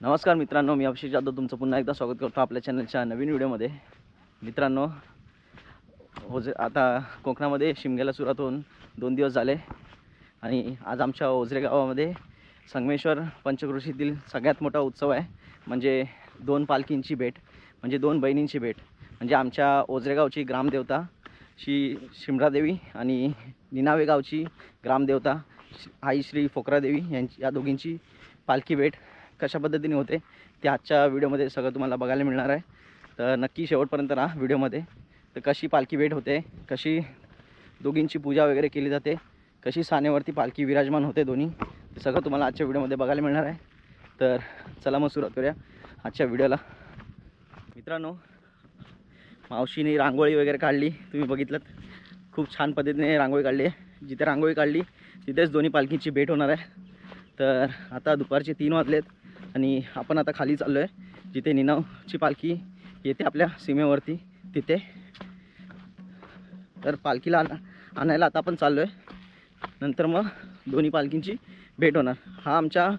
नमस्कार मित्रांनो, मी अभिषेक जाधव तुमचं पुन्हा एकदा स्वागत करतो आपल्या चॅनलच्या नवीन व्हिडिओमध्ये। मित्रांनो, आता कोकणामध्ये शिमग्याला सुरुवात होऊन 2 दिवस झाले आणि आज आमच्या ओझरे गावामध्ये संगमेश्वर पंचक्रोशीतील सगळ्यात मोठा उत्सव आहे। म्हणजे 2 पालखींची भेट, म्हणजे 2 बहिणींची भेट। म्हणजे आमच्या ओझरे गावची ग्रामदेवता श्री शिमरादेवी आणि निनावे गावची ग्रामदेवता आई श्री फोकरादेवी यांची, या दोघींची पालखी भेट कशा पद्धतीने होते ते आजच्या व्हिडिओमध्ये सगळं तुम्हाला बघायला मिळणार आहे। तर नक्की शेवटपर्यंत राहा व्हिडिओमध्ये। तर कशी पालखी भेट होते, कशी दोघींची पूजा वगैरे केली जाते, कशी सानेवरती पालखी विराजमान होते दोन्ही, ते सगळं तुम्हाला आजच्या व्हिडिओमध्ये बघायला मिळणार आहे। तर चला मग सुरुवात करूया आजच्या व्हिडिओला। मित्रांनो, मावशीने रांगोळी वगैरे काढली, तुम्ही बघितलं खूप छान पद्धतीने रांगोळी काढली आहे। जिथे रांगोळी काढली तिथेच दोन्ही पालखीची भेट होणार आहे। तर आता दुपारचे 3 वाजलेत आणि आपण आता खाली चाललो आहे, जिथे निनावची पालखी येते आपल्या सीमेवरती तिथे। तर पालखीला आणायला आता आपण चाललो आहे, नंतर मग दोन्ही पालखींची भेट होणार। हा आमच्या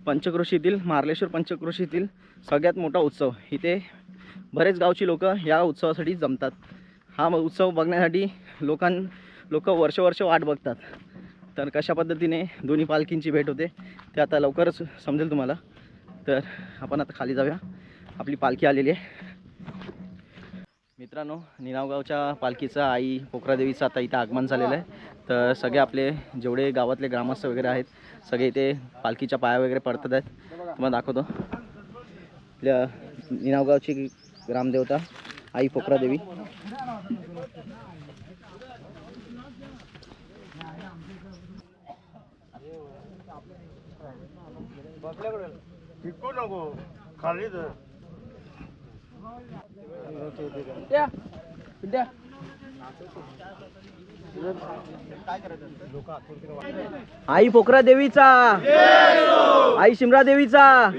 पंचक्रोशीतील, मार्लेश्वर पंचक्रोशीतील सगळ्यात मोठा उत्सव। इथे बरेच गावची लोक या उत्सवासाठी जमतात। हा उत्सव बघण्यासाठी लोक वर्ष वाट बघतात। तर कशा पद्धतीने दोन्ही पालखींची भेट होते ते आता लवकरच समजेल तुम्हाला। तर आपण आता खाली जाऊया, आपली पालखी आलेली आहे। मित्रांनो, निनावगावच्या पालखीचं आई पोखरादेवीचं आता इथे आगमन झालेलं आहे। तर सगळे आपले जेवढे गावातले ग्रामस्थ वगैरे आहेत सगळे इथे पालखीच्या पाया वगैरे पडतात आहेत। तुम्हाला दाखवतो, आपल्या निनावगावची ग्रामदेवता आई पोखरादेवी। खाली आई पोखरा देवीचा, आई शिमरा देवीचा।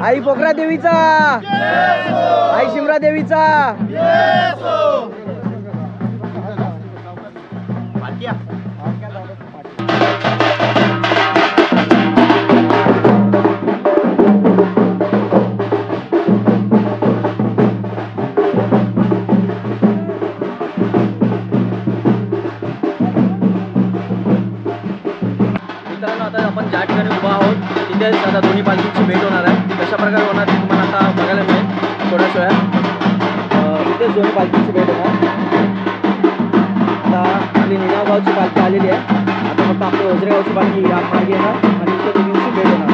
आई पोखरा देवीचा, आई शिमरा देवीचा। मित्रांनो, आता आपण ज्या ठिकाणी उभा आहोत तिथेच आता दोन्ही पालखीची भेट होणार आहे। ती कशा प्रकारे होणार ते तुम्हाला आता बघायला मिळेल थोड्याच वेळात। तिथेच दोन्ही पालखीची भेट होणार। आता आपली निनावगावची पालखी आलेली आहे, आता फक्त आपली ओझरेगावची पालखी या मार्गे येणार आणि इथे दोघींची भेट होणार।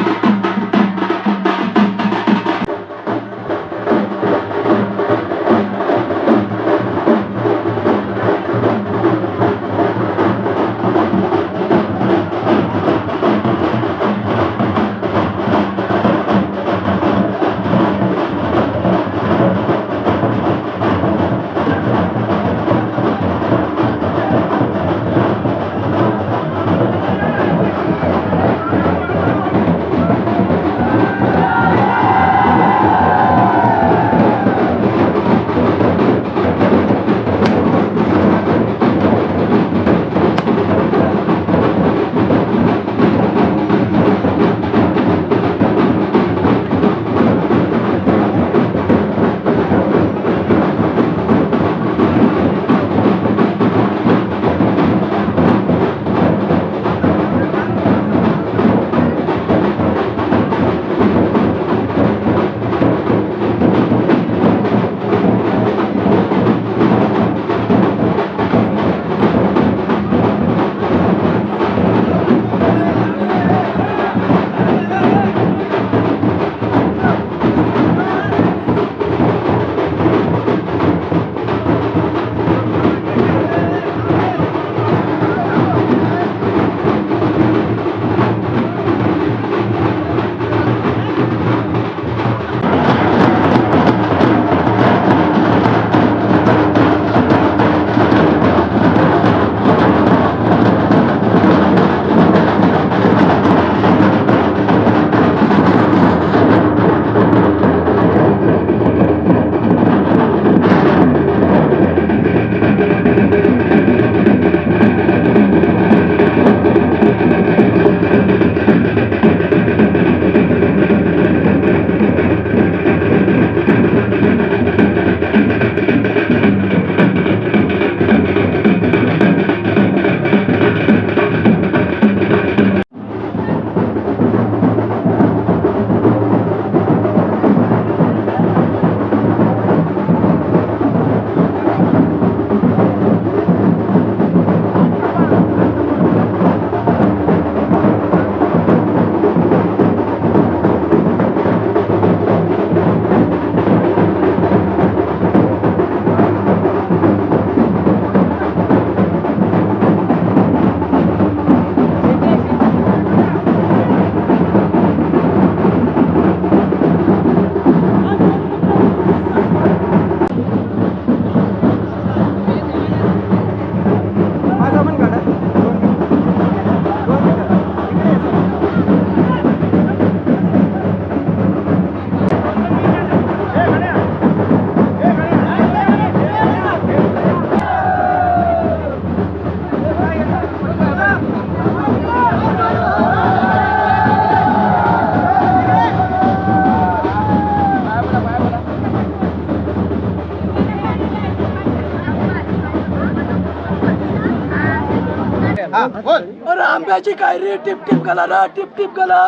अरे आंब्याची काय रे टिप टिप गला ना टिप टिप गला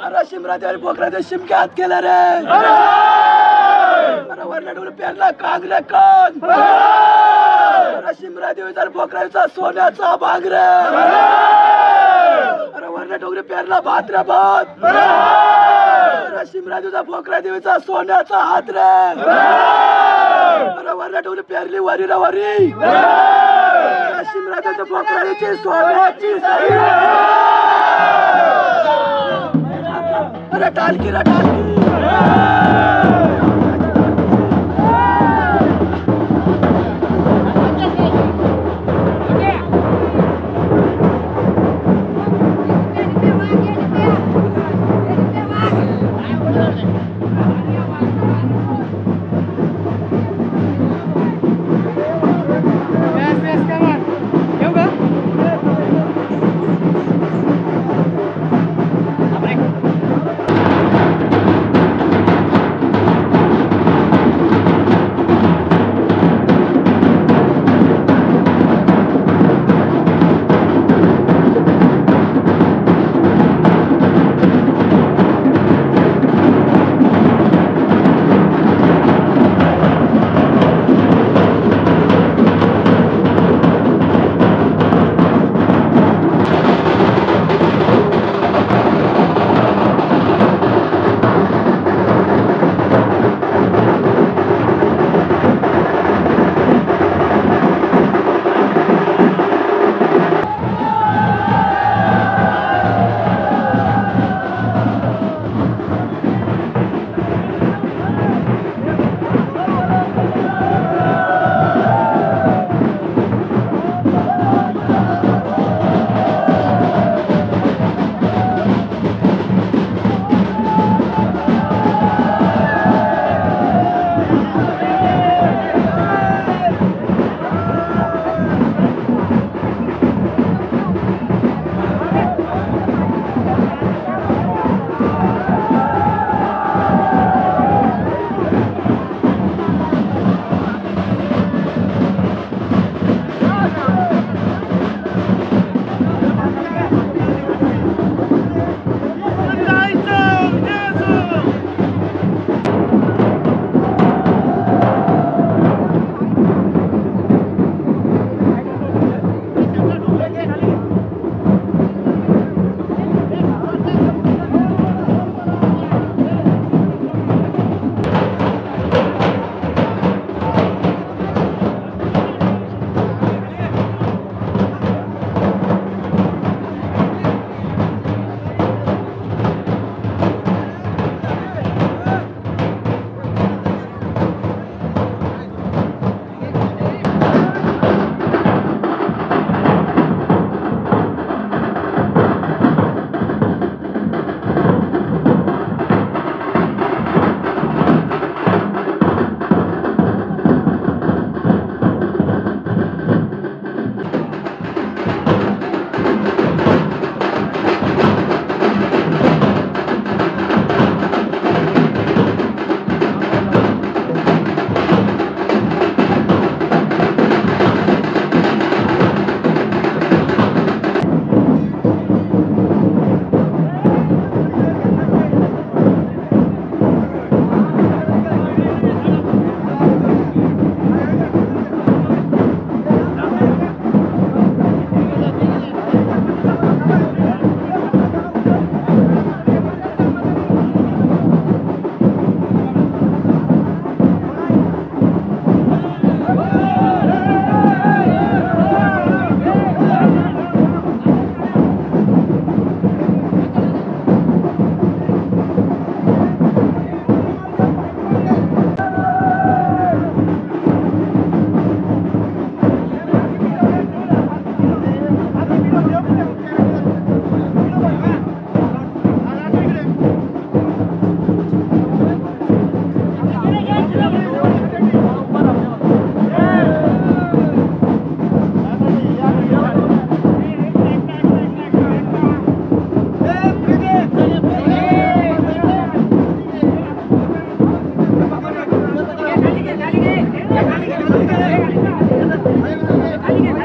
अरे शिमरादेवी पोखरादेवी शिमक्या हात केला रे अरे वरला डोळे पेरला काग रे काग अरे शिमरादेवीचा पोखरादेवीचा सोन्याचा भाग रे अरे वरला डोळे पेरला भात रे भात अरे शिमरादेवीचा पोखरादेवीचा सोन्याचा हात रे अरे वरला डोळे पेरली वारी रे वारी शिमरादेवीच्या पोखरादेवीची सोन्याची सरी अरे टालकी रे टालकी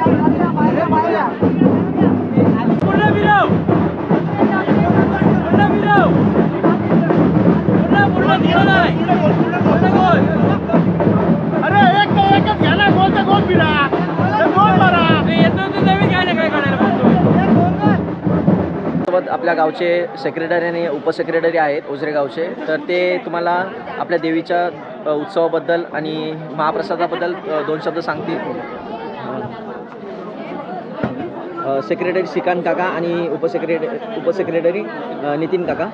खाली घे सोबत आपल्या गावचे सेक्रेटरी आणि उपसेक्रेटरी आहेत ओझरे गावचे, तर ते तुम्हाला आपल्या देवीच्या उत्सवाबद्दल आणि महाप्रसादाबद्दल 2 शब्द सांगतील. सेक्रेटरी श्रीकांत काका आणि उपसेक्रेटरी नितीन काका.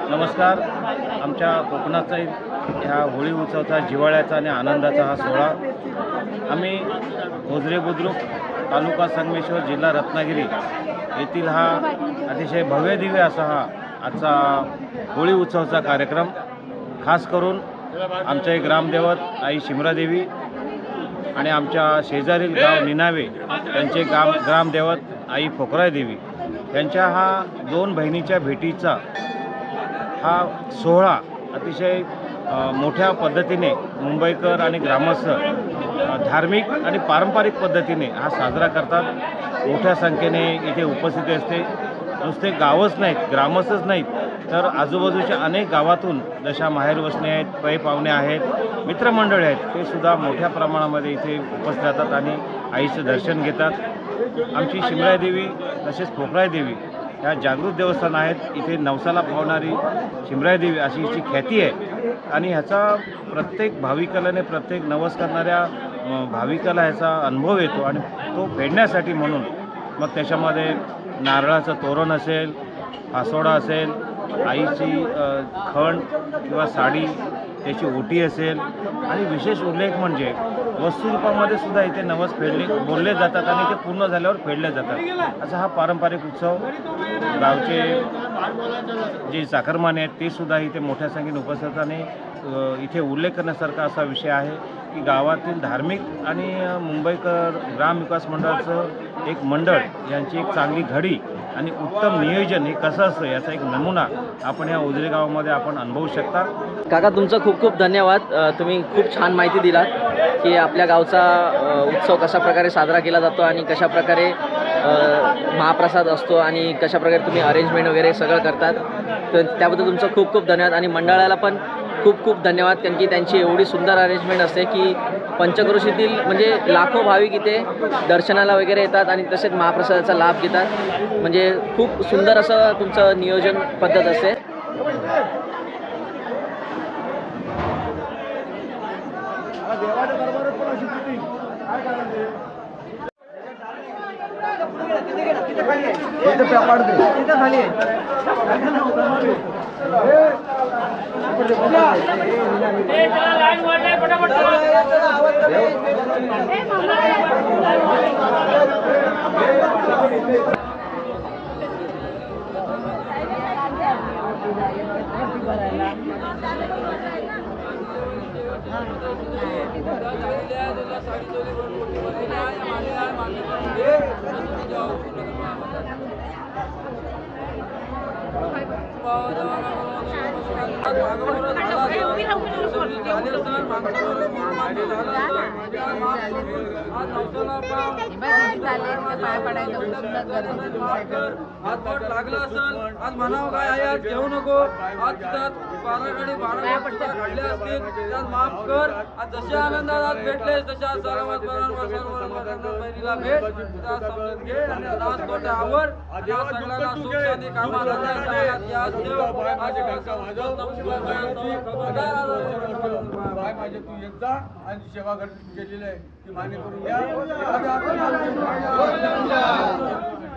नमस्कार. आमच्या कोकणाचा ह्या होळी उत्सवाचा जिव्हाळ्याचा आणि आनंदाचा हा सोहळा आम्ही ओझरे बुद्रुक तालुका संगमेश्वर जिल्हा रत्नागिरी येथील हा अतिशय भव्य दिव्य असा हा आजचा होळी उत्सवाचा कार्यक्रम, खास करून आमचे ग्रामदेवत आई शिमरादेवी आणि आमच्या शेजारील गाव निनावे त्यांचे ग्रामदेवत आई फोकरादेवी यांच्या हा 2 बहिणीच्या भेटीचा हा सोहळा अतिशय मोठ्या पद्धतीने मुंबईकर आणि ग्रामस्थ धार्मिक आणि पारंपरिक पद्धतीने हा साजरा करतात. मोठ्या संख्येने इथे उपस्थिती असते. नुसते गावच नाहीत, ग्रामस्थच नाहीत, तर आजूबाजूच्या अनेक गावातून जशा माहेर वसणे आहेत, पै पाहुणे आहेत, मित्रमंडळी आहेत, ते सुद्धा मोठ्या प्रमाणामध्ये इथे उपस्थित राहतात आणि आईचं दर्शन घेतात. आमची शिमरादेवी तसेच फोकरादेवी ह्या जागृत देवस्थान आहेत. इथे नवसाला पावणारी शिमरादेवी अशी हिची ख्याती आहे आणि ह्याचा प्रत्येक भाविकाला प्रत्येक नवस करणाऱ्या भाविकाला ह्याचा अनुभव येतो आणि तो फेडण्यासाठी म्हणून मग त्याच्यामध्ये नारळाचं तोरण असेल, फासोडा असेल, आईची खण किंवा साडी, त्याची ओटी असेल आणि विशेष उल्लेख म्हणजे वस्तुरूपामध्ये सुद्धा इथे नवस बोलले जातात आणि ते पूर्ण झाल्यावर फेडले जातात. असा हा पारंपरिक उत्सव. गावचे जे चाकरमाने आहेत ते सुद्धा इथे मोठ्या संख्येने उपस्थित आणि इथे उल्लेख करण्यासारखा असा विषय आहे की गावातील धार्मिक आणि मुंबईकर ग्रामविकास मंडळाचं एक मंडळ यांची एक चांगली घडी आणि उत्तम नियोजन हे कसं असतं याचा एक नमुना आपण ह्या ओझरे गावामध्ये आपण अनुभवू शकता. काका तुमचं खूप खूप धन्यवाद. तुम्ही खूप छान माहिती दिलात की आपल्या गावचा उत्सव कशा प्रकारे साजरा केला जातो आणि कशा प्रकारे महाप्रसाद असतो आणि कशा प्रकारे तुम्ही अरेंजमेंट वगैरे सगळं करतात. तर त्याबद्दल तुमचं खूप खूप धन्यवाद आणि मंडळाला पण खूप खूप धन्यवाद, कारण की त्यांची एवढी सुंदर अरेंजमेंट असते की पंचक्रोशीतील म्हणजे लाखो भाविक इथे दर्शनाला वगैरे येतात आणि तसेच महाप्रसादाचा लाभ घेतात. म्हणजे खूप सुंदर असं तुमचं नियोजन पद्धत असते. लागला असेल आज म्हणावं काय आहे, आज घेऊ नको, आज त्यात 12 गाडी 12 काढले असतील त्यात माफ कर. आज जसे आनंदात आज भेटले तसे आज सलामत बहिणीला भेट त्यात समजून घे आणि आज तोट्या आवर आज सगळ्यांना सुख शांती कामाला माझे तू एकदा आणि सेवा केलेली आहे ती मान्य करून घ्या.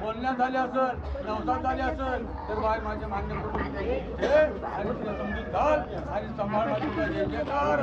बोलण्यात झाले असेल, नवसात झाले असेल तर बाय माझे मान्य करून घे आणि तुला समजून घाल आणि सांभाळ माझी जय जयकार.